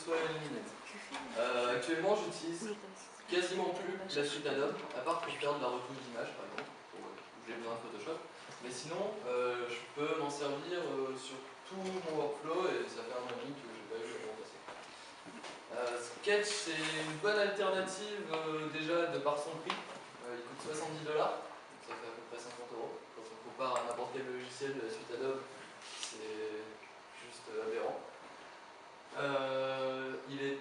soit éliminé. Actuellement, j'utilise quasiment plus la suite Adobe, à part pour faire de la retouche d'image, par exemple, où j'ai besoin de Photoshop. Mais sinon, je peux m'en servir sur tout mon workflow et ça fait un an et demi que je n'ai pas eu à le remplacer. Sketch, c'est une bonne alternative déjà de par son prix. Il coûte 70 $, donc ça fait à peu près 50 €. Quand on compare à n'importe quel logiciel de la suite Adobe, c'est juste aberrant. Il est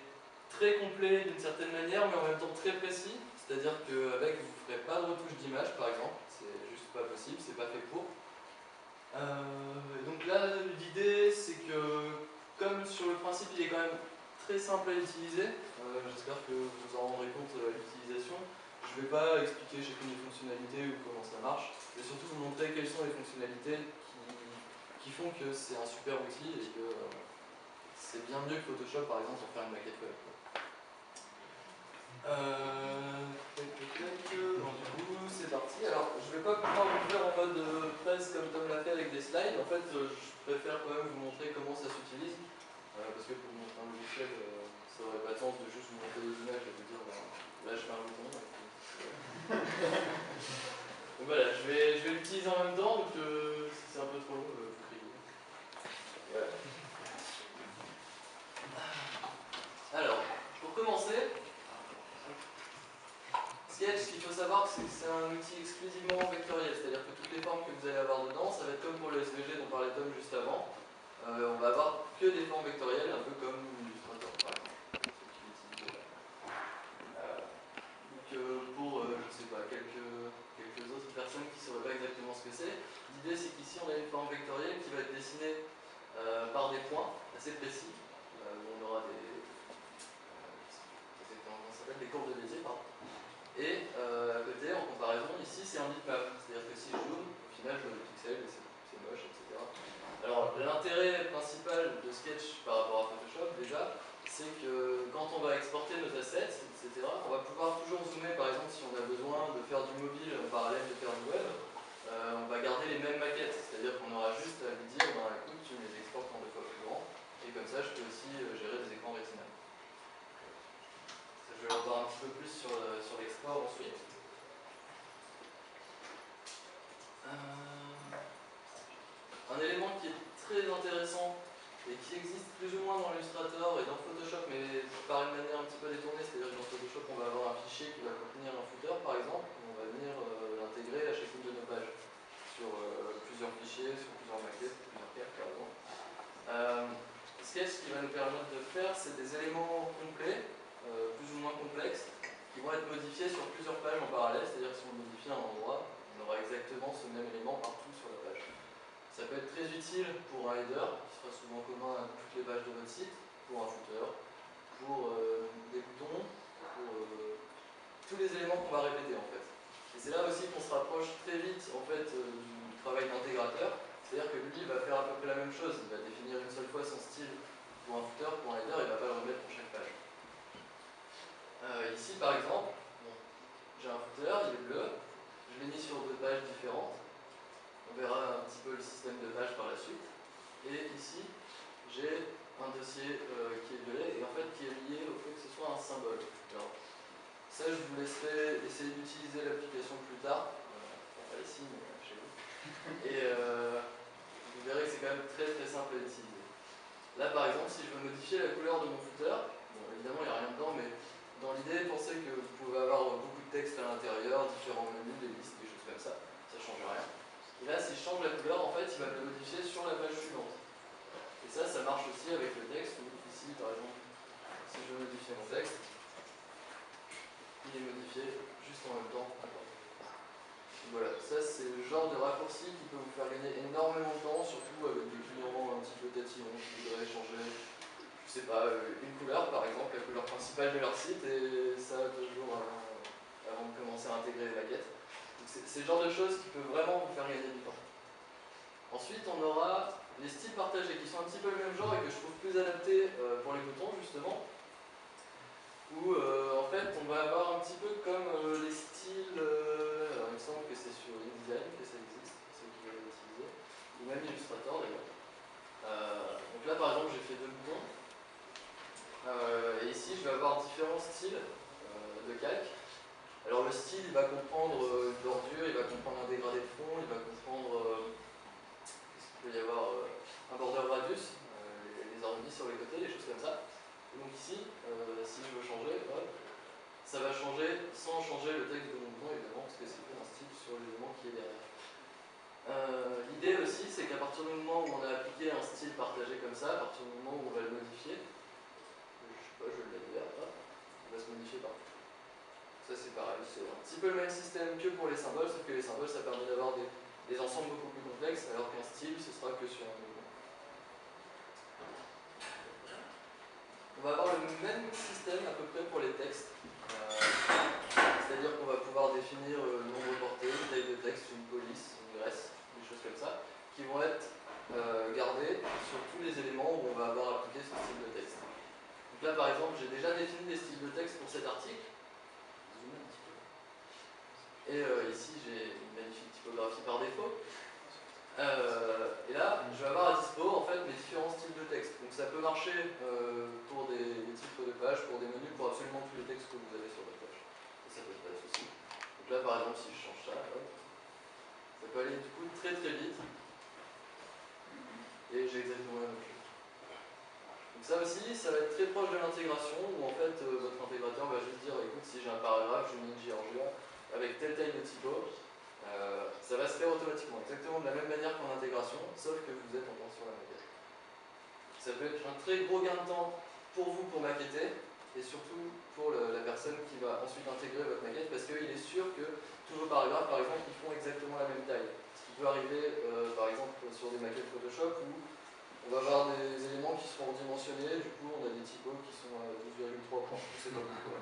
très complet d'une certaine manière, mais en même temps très précis. C'est-à-dire qu'avec, vous ne ferez pas de retouche d'image, par exemple. C'est juste pas possible, c'est pas fait pour. Donc là, l'idée, c'est que, comme sur le principe, il est quand même très simple à utiliser, j'espère que vous vous en rendrez compte à l'utilisation. Je ne vais pas expliquer chacune des fonctionnalités ou comment ça marche, mais surtout vous montrer quelles sont les fonctionnalités qui font que c'est un super outil et que c'est bien mieux que Photoshop, par exemple, pour faire une maquette web. Bon, du coup, c'est parti. Alors, je ne vais pas pouvoir vous le faire en mode presse comme Tom l'a fait avec des slides. En fait, je préfère quand même vous montrer comment ça s'utilise. Parce que pour vous montrer un logiciel, ça n'aurait pas de sens de juste vous montrer des images et vous dire là je fais un bouton. Donc voilà, je vais l'utiliser en même temps, donc si c'est un peu trop long, vous criez. Voilà. Alors, pour commencer, Sketch, ce qu'il faut savoir, c'est que c'est un outil exclusivement vectoriel, c'est-à-dire que toutes les formes que vous allez avoir dedans, ça va être comme pour le SVG dont parlait Tom juste avant. On va avoir que des formes vectorielles, un peu comme Illustrator par exemple. Donc pour, je sais pas, quelques autres personnes qui ne sauraient pas exactement ce que c'est, l'idée c'est qu'ici on a une forme vectorielle qui va être dessinée par des points assez précis, où on aura des courbes de Bézier, pardon. Et à côté, en comparaison, ici c'est un bitmap, c'est-à-dire que si je zoome, au final je vois des pixels et c'est moche, etc. Alors l'intérêt principal de Sketch par rapport à Photoshop déjà, c'est que quand on va exporter nos assets, etc., on va pouvoir toujours zoomer, par exemple si on a besoin de faire du mobile en parallèle de faire du web, on va garder les mêmes maquettes, c'est-à-dire qu'on aura juste à lui dire, ben écoute, tu me les exportes en 2 fois plus grand, et comme ça je peux aussi gérer des écrans Retina. Je vais en voir un petit peu plus sur l'export ensuite. Un élément qui est très intéressant et qui existe plus ou moins dans Illustrator et dans Photoshop, mais par une manière un petit peu détournée, c'est-à-dire que dans Photoshop on va avoir un fichier qui va contenir un footer par exemple, et on va venir l'intégrer à chacune de nos pages, sur plusieurs fichiers, sur plusieurs maquettes, plusieurs cartes par exemple. Sketch, ce qui va nous permettre de faire, c'est des éléments complets, plus ou moins complexes, qui vont être modifiés sur plusieurs pages en parallèle, c'est-à-dire que si on modifie un endroit, on aura exactement ce même élément partout sur la page. Ça peut être très utile pour un header, qui sera souvent commun à toutes les pages de votre site, pour un footer, pour des boutons, pour tous les éléments qu'on va répéter en fait. Et c'est là aussi qu'on se rapproche très vite en fait, du travail d'intégrateur, c'est-à-dire que lui va faire à peu près la même chose, il va définir une seule fois son style pour un footer, pour un header, il ne va pas le remettre pour chaque page. Ici par exemple, bon, j'ai un footer, il est bleu, je l'ai mis sur 2 pages différentes, on verra un petit peu le système de pages par la suite. Et ici, j'ai un dossier qui est violet et en fait qui est lié au fait que ce soit un symbole. Alors, ça, je vous laisserai essayer d'utiliser l'application plus tard. Pas ici, mais chez vous. Et vous verrez que c'est quand même très très simple à utiliser. Là, par exemple, si je veux modifier la couleur de mon footer, bon, évidemment, il n'y a rien dedans, mais dans l'idée, pensez que vous pouvez avoir beaucoup de texte à l'intérieur, différents menus, des listes, des choses comme ça. Ça ne change rien. Et là, si je change la couleur, en fait, il va me le modifier sur la page suivante. Et ça marche aussi avec le texte. Ici, par exemple, si je veux modifier mon texte, il est modifié juste en même temps. Voilà, ça c'est le genre de raccourci qui peut vous faire gagner énormément de temps, surtout avec des clients un petit peu tatillons qui voudraient changer, je sais pas, une couleur par exemple, la couleur principale de leur site, et ça 2 jours avant de commencer à intégrer les maquettes. C'est le genre de choses qui peut vraiment vous faire gagner du temps. Ensuite, on aura les styles partagés qui sont un petit peu le même genre et que je trouve plus adaptés pour les boutons justement. Où en fait on va avoir un petit peu comme les styles, alors il me semble que c'est sur InDesign que ça existe, ceux qui veulent l'utiliser, ou même Illustrator d'ailleurs. Donc là par exemple j'ai fait 2 boutons. je vais avoir différents styles de calque. Alors le style, il va comprendre une bordure, il va comprendre un dégradé de fond, il va comprendre qu'est-ce qu'il peut y avoir, un border radius, les arrondis sur les côtés, des choses comme ça. Et donc ici, si je veux changer, hop, ça va changer sans changer le texte de mon bouton évidemment, parce que c'est un style sur l'élément qui est derrière. L'idée aussi, c'est qu'à partir du moment où on a appliqué un style partagé comme ça, à partir du moment où on va le modifier, je sais pas, je le mets vert, hop, il va se modifier par. Ça c'est pareil, c'est un petit peu le même système que pour les symboles, sauf que les symboles ça permet d'avoir des ensembles beaucoup plus complexes, alors qu'un style ce sera que sur un mouvement. On va avoir le même système à peu près pour les textes, c'est-à-dire qu'on va pouvoir définir le nombre porté, une taille de texte, une police, une graisse, des choses comme ça, qui vont être gardées sur tous les éléments où on va avoir appliqué ce style de texte. Donc là par exemple j'ai déjà défini des styles de texte pour cet article. Et ici, j'ai une magnifique typographie par défaut. Et là, je vais avoir à dispo en fait mes différents styles de texte. Donc ça peut marcher pour des titres de page, pour des menus, pour absolument tous les textes que vous avez sur votre page. Et ça peut pas de souci. Donc là, par exemple, si je change ça, hop, ça peut aller du coup très très vite. Et j'ai exactement la même chose. Donc ça aussi, ça va être très proche de l'intégration, où en fait votre intégrateur va juste dire, écoute, si j'ai un paragraphe, je mets une JRGA avec telle taille de typo, ça va se faire automatiquement, exactement de la même manière qu'en intégration, sauf que vous êtes encore sur la maquette. Ça peut être un très gros gain de temps pour vous pour maqueter, et surtout pour la personne qui va ensuite intégrer votre maquette, parce qu'il est sûr que tous vos paragraphes, par exemple, ils font exactement la même taille. Ce qui peut arriver, par exemple, sur des maquettes Photoshop, où on va avoir des éléments qui seront redimensionnés, du coup on a des typos qui sont à 12,3 points, on sait pas pourquoi.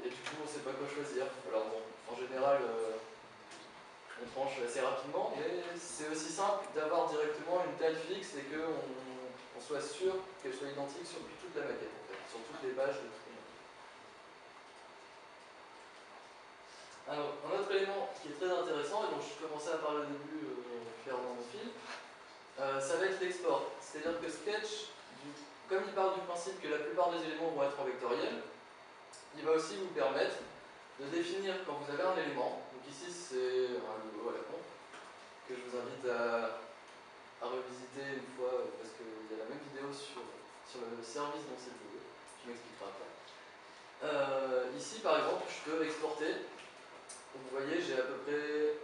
Et du coup on ne sait pas quoi choisir. Alors bon, en général, on tranche assez rapidement, mais c'est aussi simple d'avoir directement une taille fixe et qu'on soit sûr qu'elle soit identique sur toute la maquette, en fait, sur toutes les pages de toute la maquette. Alors, un autre élément qui est très intéressant, et dont je commençais à parler au début, faire dans mon fil, ça va être l'export. C'est-à-dire que Sketch, comme il part du principe que la plupart des éléments vont être en vectoriel, il va aussi vous permettre de définir quand vous avez un élément, donc ici c'est un logo à la con, que je vous invite à revisiter une fois, parce qu'il y a la même vidéo sur le service dont c'est le logo, je m'expliquerai après. Ici par exemple, je peux exporter, donc vous voyez j'ai à peu près,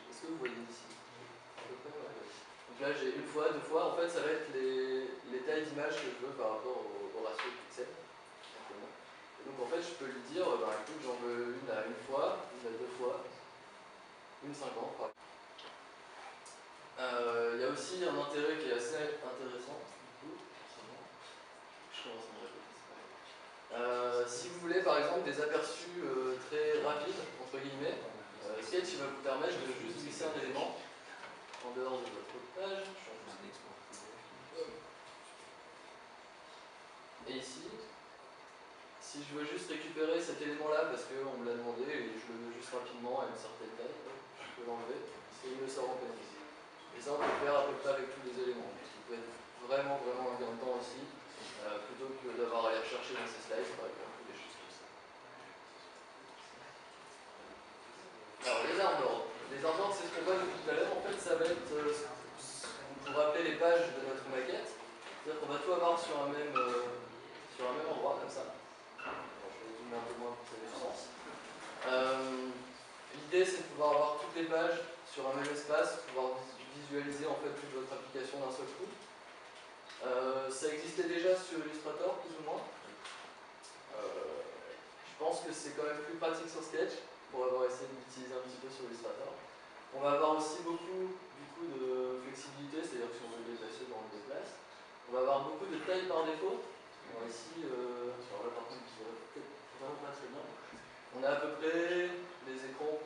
est-ce que vous voyez ici? À peu près, ouais. Donc là j'ai une fois, deux fois, en fait ça va être les tailles d'images que je veux par rapport au ratio de pixels. Et donc en fait je peux lui dire, bah, écoute j'en veux une à une fois, une à deux fois, une 50 par exemple. Il y a aussi un intérêt qui est assez intéressant. Je commence à me répéter. Si vous voulez par exemple des aperçus très rapides, entre guillemets, Sketch va vous permettre de juste glisser un élément en dehors de votre page. Et ici, si je veux juste récupérer cet élément-là parce qu'on me l'a demandé et je le veux juste rapidement à une certaine taille, je peux l'enlever et il me sort en PNG. Et ça, on peut le faire à peu près avec tous les éléments. Ce qui peut être vraiment un gain de temps aussi, plutôt que d'avoir à aller rechercher dans ces slides, par exemple, ou des choses comme ça. Alors, les artboards. Les artboards, c'est ce qu'on voit depuis tout à l'heure. En fait, ça va être, pour rappeler les pages de notre maquette, c'est-à-dire qu'on va tout avoir sur un même endroit, comme ça. Alors, je vais zoomer un peu moins pour que ça ait du sens. L'idée, c'est de pouvoir avoir toutes les pages sur un même espace, pouvoir visualiser en fait toute votre application d'un seul coup. Ça existait déjà sur Illustrator, plus ou moins. Je pense que c'est quand même plus pratique sur Sketch, pour avoir essayé d'utiliser un petit peu sur Illustrator. On va avoir aussi beaucoup du coup, de flexibilité, c'est-à-dire que si on veut le déplacer, on le déplace. On va avoir beaucoup de taille par défaut. Alors ici, alors là par contre, je ne vois peut-être vraiment pas très bien. On a à peu près les écrans